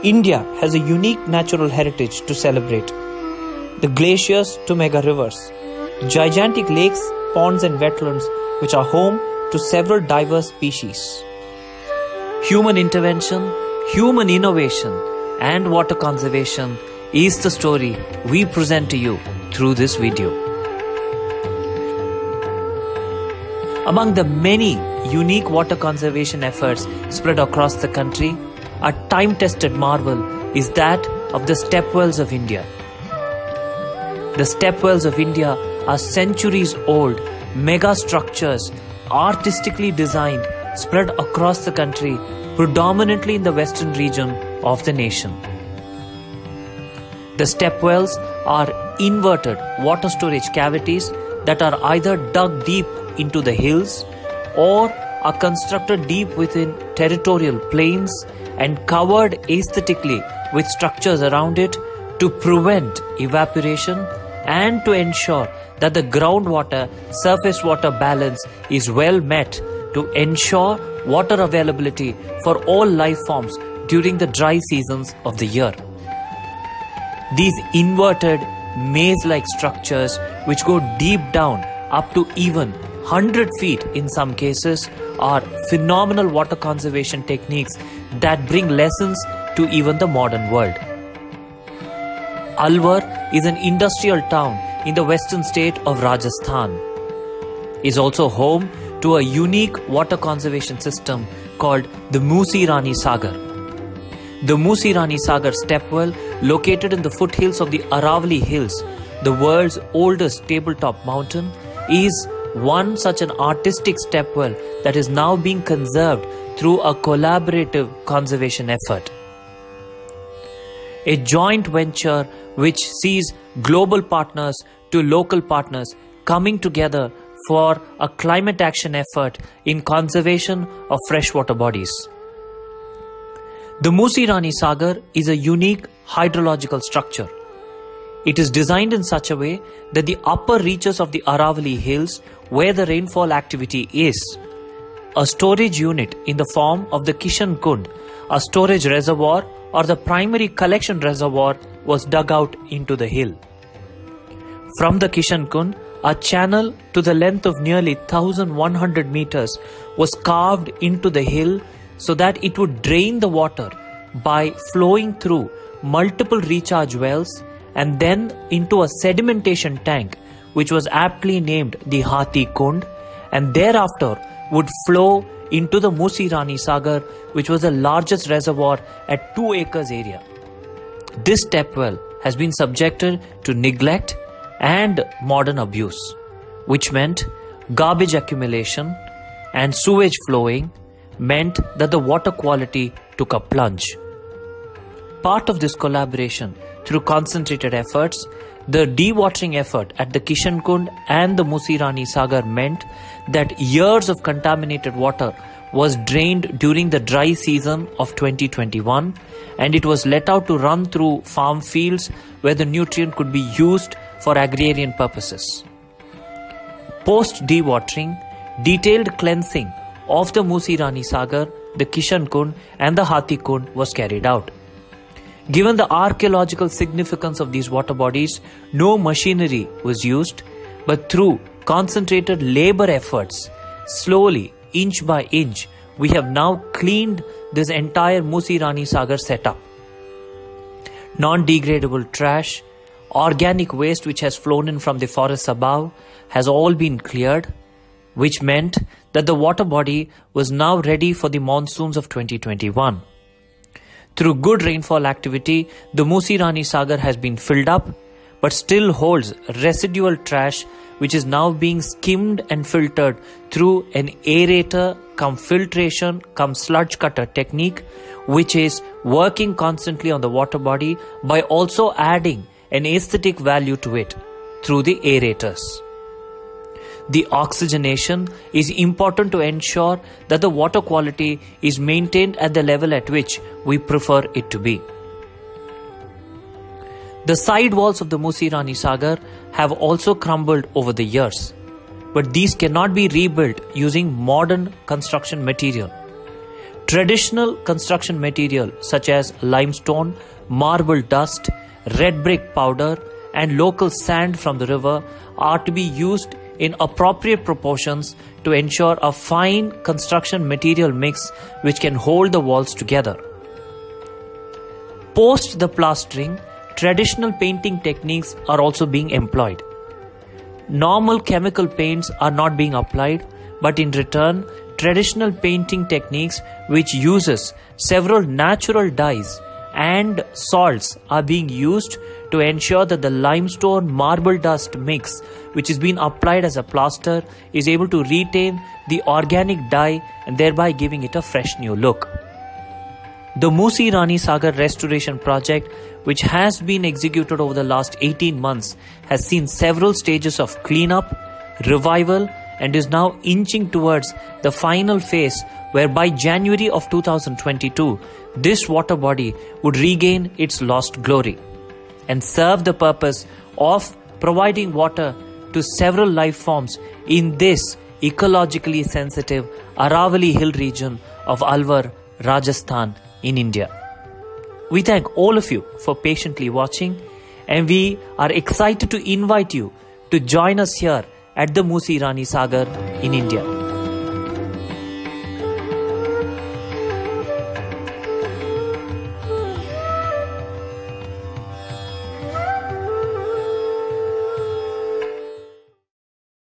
India has a unique natural heritage to celebrate. The glaciers to mega rivers, gigantic lakes, ponds and wetlands which are home to several diverse species. Human intervention, human innovation and water conservation is the story we present to you through this video. Among the many unique water conservation efforts spread across the country, a time-tested marvel is that of the stepwells of India. The stepwells of India are centuries-old mega structures artistically designed, spread across the country, predominantly in the western region of the nation. The stepwells are inverted water storage cavities that are either dug deep into the hills or are constructed deep within territorial plains and covered aesthetically with structures around it to prevent evaporation and to ensure that the groundwater surface water balance is well met to ensure water availability for all life forms during the dry seasons of the year. These inverted maze-like structures, which go deep down up to even 100 feet in some cases, are phenomenal water conservation techniques that bring lessons to even the modern world. Alwar is an industrial town in the western state of Rajasthan. It is also home to a unique water conservation system called the Musi Rani Sagar. The Musi Rani Sagar stepwell, located in the foothills of the Aravalli Hills, the world's oldest tabletop mountain, is one such an artistic stepwell that is now being conserved through a collaborative conservation effort. A joint venture which sees global partners to local partners coming together for a climate action effort in conservation of freshwater bodies. The Musi Rani Sagar is a unique hydrological structure. It is designed in such a way that the upper reaches of the Aravalli Hills, where the rainfall activity is, a storage unit in the form of the Kishan Kund, a storage reservoir or the primary collection reservoir, was dug out into the hill. From the Kishan Kund, a channel to the length of nearly 1,100 meters was carved into the hill so that it would drain the water by flowing through multiple recharge wells and then into a sedimentation tank which was aptly named the Hathi Kund, and thereafter would flow into the Musi Rani Sagar, which was the largest reservoir at 2 acres area. This stepwell has been subjected to neglect and modern abuse, which meant garbage accumulation and sewage flowing meant that the water quality took a plunge. Part of this collaboration through concentrated efforts, the dewatering effort at the Kishan Kund and the Musi Rani Sagar meant that years of contaminated water was drained during the dry season of 2021, and it was let out to run through farm fields where the nutrient could be used for agrarian purposes. Post dewatering, detailed cleansing of the Musi Rani Sagar, the Kishan Kund and the Hathi Kund was carried out. Given the archaeological significance of these water bodies, no machinery was used, but through concentrated labor efforts, slowly, inch by inch, we have now cleaned this entire Musi Rani Sagar setup. Non-degradable trash, organic waste which has flown in from the forests above has all been cleared, which meant that the water body was now ready for the monsoons of 2021. Through good rainfall activity, the Musi Rani Sagar has been filled up, but still holds residual trash which is now being skimmed and filtered through an aerator cum filtration cum sludge cutter technique, which is working constantly on the water body by also adding an aesthetic value to it through the aerators. The oxygenation is important to ensure that the water quality is maintained at the level at which we prefer it to be. The side walls of the Musi Rani Sagar have also crumbled over the years, but these cannot be rebuilt using modern construction material. Traditional construction material such as limestone, marble dust, red brick powder, and local sand from the river are to be used in appropriate proportions to ensure a fine construction material mix which can hold the walls together. Post the plastering, traditional painting techniques are also being employed. Normal chemical paints are not being applied, but in return, traditional painting techniques which uses several natural dyes and salts are being used to ensure that the limestone marble dust mix which is being applied as a plaster is able to retain the organic dye and thereby giving it a fresh new look. The Musi Rani Sagar restoration project, which has been executed over the last 18 months, has seen several stages of cleanup, revival, and is now inching towards the final phase where by January of 2022, this water body would regain its lost glory and serve the purpose of providing water to several life forms in this ecologically sensitive Aravalli Hill region of Alwar, Rajasthan in India. We thank all of you for patiently watching, and we are excited to invite you to join us here at the Musi Rani Sagar in India.